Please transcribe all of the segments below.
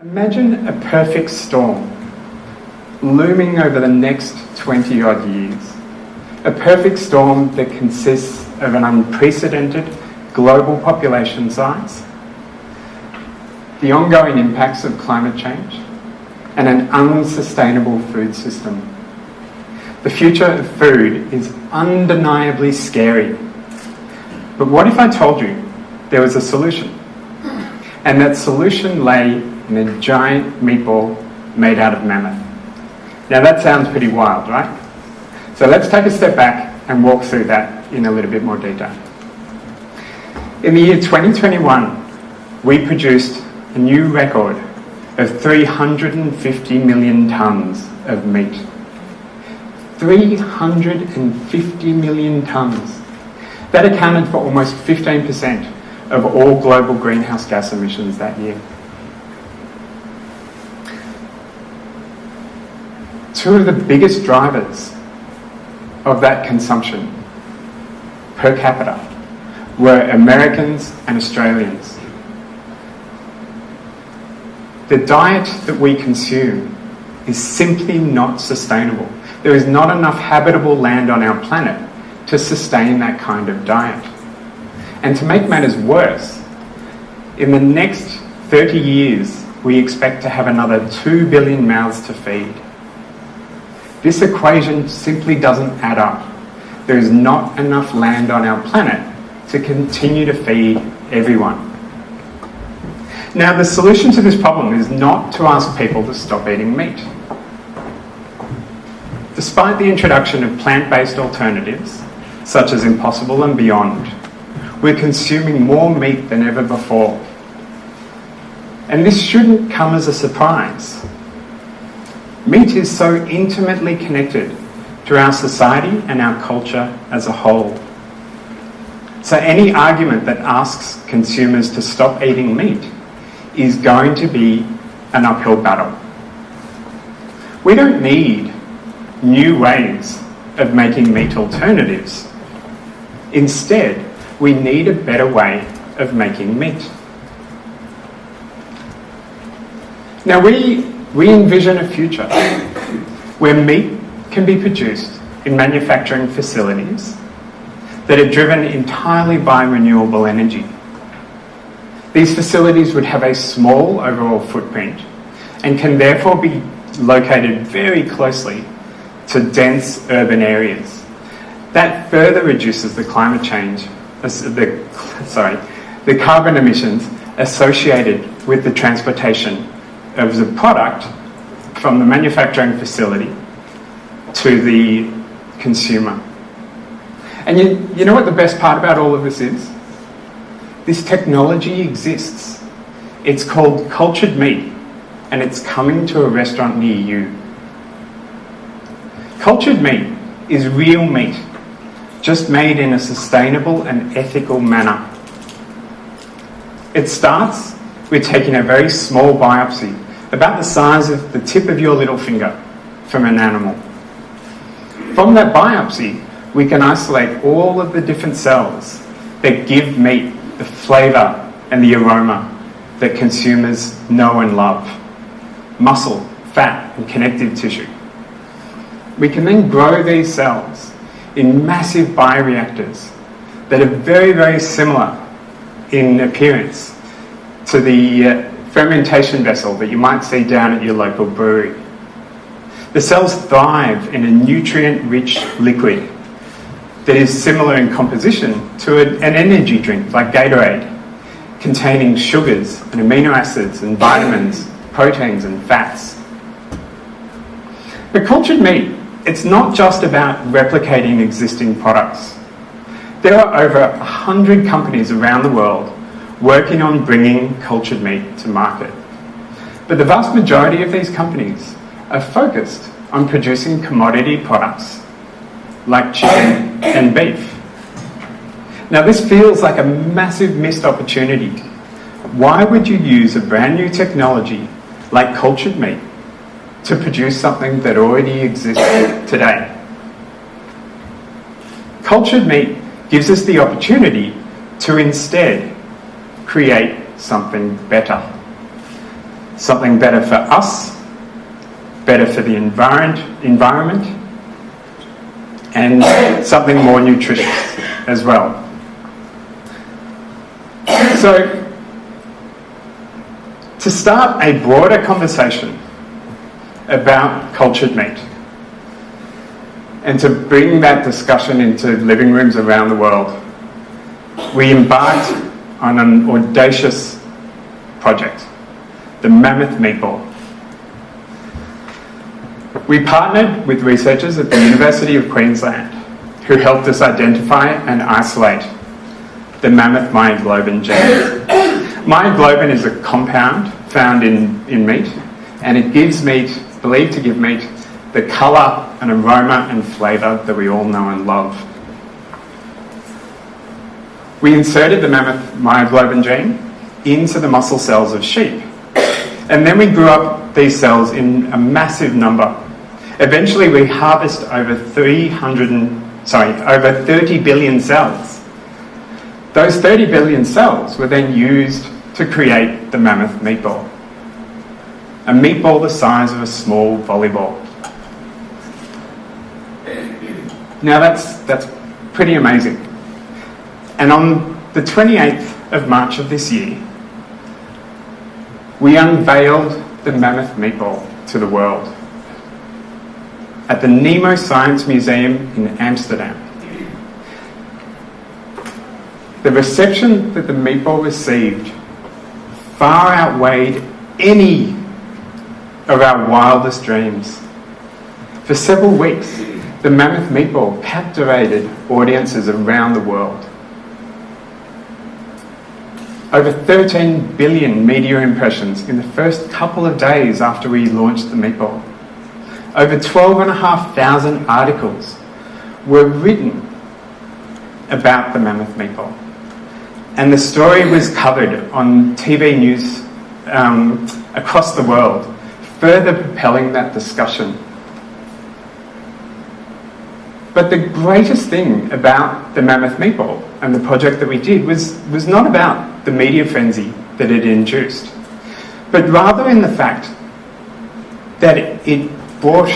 Imagine a perfect storm looming over the next 20 odd years. A perfect storm that consists of an unprecedented global population size, the ongoing impacts of climate change, and an unsustainable food system. The future of food is undeniably scary. But what if I told you there was a solution? And that solution lay in a giant meatball made out of mammoth. Now that sounds pretty wild, right? So let's take a step back and walk through that in a little bit more detail. In the year 2021, we produced a new record of 350 million tonnes of meat. 350 million tonnes. That accounted for almost 15% of all global greenhouse gas emissions that year. Two of the biggest drivers of that consumption per capita were Americans and Australians. The diet that we consume is simply not sustainable. There is not enough habitable land on our planet to sustain that kind of diet. And to make matters worse, in the next 30 years, we expect to have another 2 billion mouths to feed. This equation simply doesn't add up. There is not enough land on our planet to continue to feed everyone. Now, the solution to this problem is not to ask people to stop eating meat. Despite the introduction of plant-based alternatives, such as Impossible and Beyond, we're consuming more meat than ever before. And this shouldn't come as a surprise. Meat is so intimately connected to our society and our culture as a whole. So any argument that asks consumers to stop eating meat is going to be an uphill battle. We don't need new ways of making meat alternatives. Instead, we need a better way of making meat. Now, we envision a future where meat can be produced in manufacturing facilities that are driven entirely by renewable energy. These facilities would have a small overall footprint and can therefore be located very closely to dense urban areas. That further reduces the climate change, the carbon emissions associated with the transportation of the product from the manufacturing facility to the consumer. And you know what the best part about all of this is? This technology exists. It's called cultured meat, and it's coming to a restaurant near you. Cultured meat is real meat, just made in a sustainable and ethical manner. It starts with taking a very small biopsy, about the size of the tip of your little finger, from an animal. From that biopsy, we can isolate all of the different cells that give meat the flavour and the aroma that consumers know and love. Muscle, fat, and connective tissue. We can then grow these cells in massive bioreactors that are very, very similar in appearance to the fermentation vessel that you might see down at your local brewery. The cells thrive in a nutrient-rich liquid that is similar in composition to an energy drink like Gatorade, containing sugars and amino acids and vitamins, proteins and fats. But cultured meat, it's not just about replicating existing products. There are over 100 companies around the world working on bringing cultured meat to market. But the vast majority of these companies are focused on producing commodity products like chicken and beef. Now, this feels like a massive missed opportunity. Why would you use a brand new technology like cultured meat to produce something that already exists today? Cultured meat gives us the opportunity to instead create something better. something better for us, better for the environment, and something more nutritious as well. So, to start a broader conversation about cultured meat, and to bring that discussion into living rooms around the world, we embarked on an audacious project, the Mammoth Meatball. We partnered with researchers at the University of Queensland who helped us identify and isolate the mammoth myoglobin gene. Myoglobin is a compound found in meat, and it gives meat, believed to give meat, the colour and aroma and flavour that we all know and love. We inserted the mammoth myoglobin gene into the muscle cells of sheep, and then we grew up these cells in a massive number. Eventually we harvest over 30 billion cells. Those 30 billion cells were then used to create the mammoth meatball. A meatball the size of a small volleyball. Now that's pretty amazing. And on the 28th of March of this year, we unveiled the mammoth meatball to the world at the Nemo Science Museum in Amsterdam. The reception that the meatball received far outweighed any of our wildest dreams. For several weeks, the mammoth meatball captivated audiences around the world. Over 13 billion media impressions in the first couple of days after we launched the meatball. Over 12,500 articles were written about the mammoth meatball. And the story was covered on TV news across the world, further propelling that discussion. But the greatest thing about the mammoth meatball and the project that we did was not about the media frenzy that it induced, but rather in the fact that it brought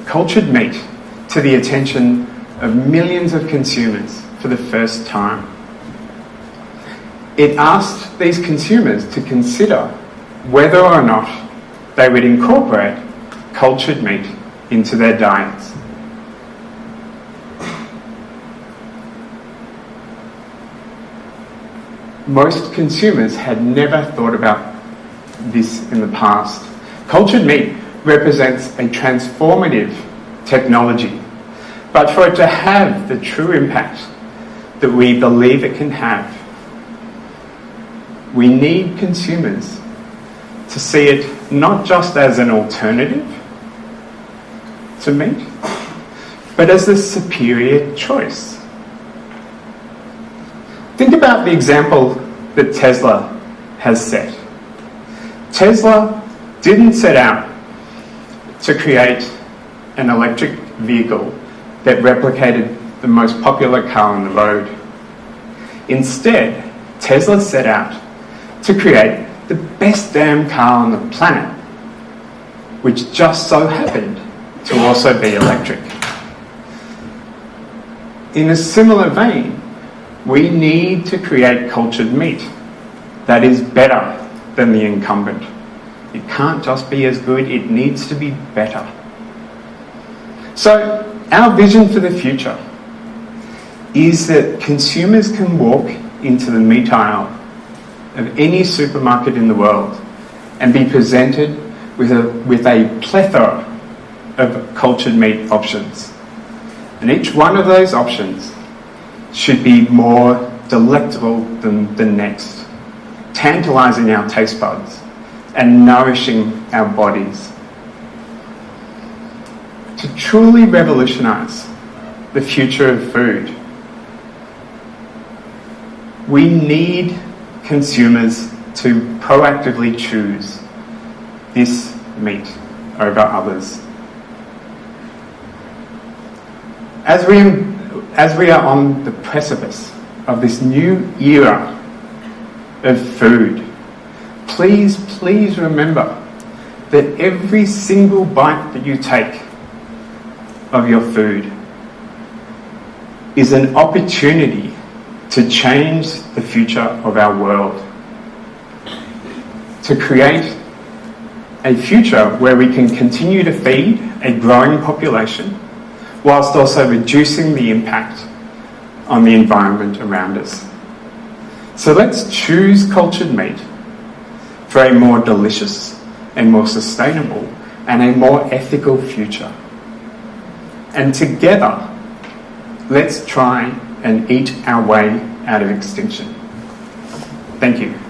cultured meat to the attention of millions of consumers for the first time. It asked these consumers to consider whether or not they would incorporate cultured meat into their diets. Most consumers had never thought about this in the past. Cultured meat represents a transformative technology, but for it to have the true impact that we believe it can have, we need consumers to see it not just as an alternative to meat, but as a superior choice. Think about the example that Tesla has set. Tesla didn't set out to create an electric vehicle that replicated the most popular car on the road. Instead, Tesla set out to create the best damn car on the planet, which just so happened to also be electric. In a similar vein, we need to create cultured meat that is better than the incumbent. It can't just be as good, it needs to be better. So, our vision for the future is that consumers can walk into the meat aisle of any supermarket in the world and be presented with a plethora of cultured meat options. And each one of those options should be more delectable than the next, tantalising our taste buds and nourishing our bodies. To truly revolutionise the future of food, we need consumers to proactively choose this meat over others. As we are on the precipice of this new era of food, please, please remember that every single bite that you take of your food is an opportunity to change the future of our world, to create a future where we can continue to feed a growing population whilst also reducing the impact on the environment around us. So let's choose cultured meat for a more delicious, a more sustainable, and a more ethical future. And together, let's try and eat our way out of extinction. Thank you.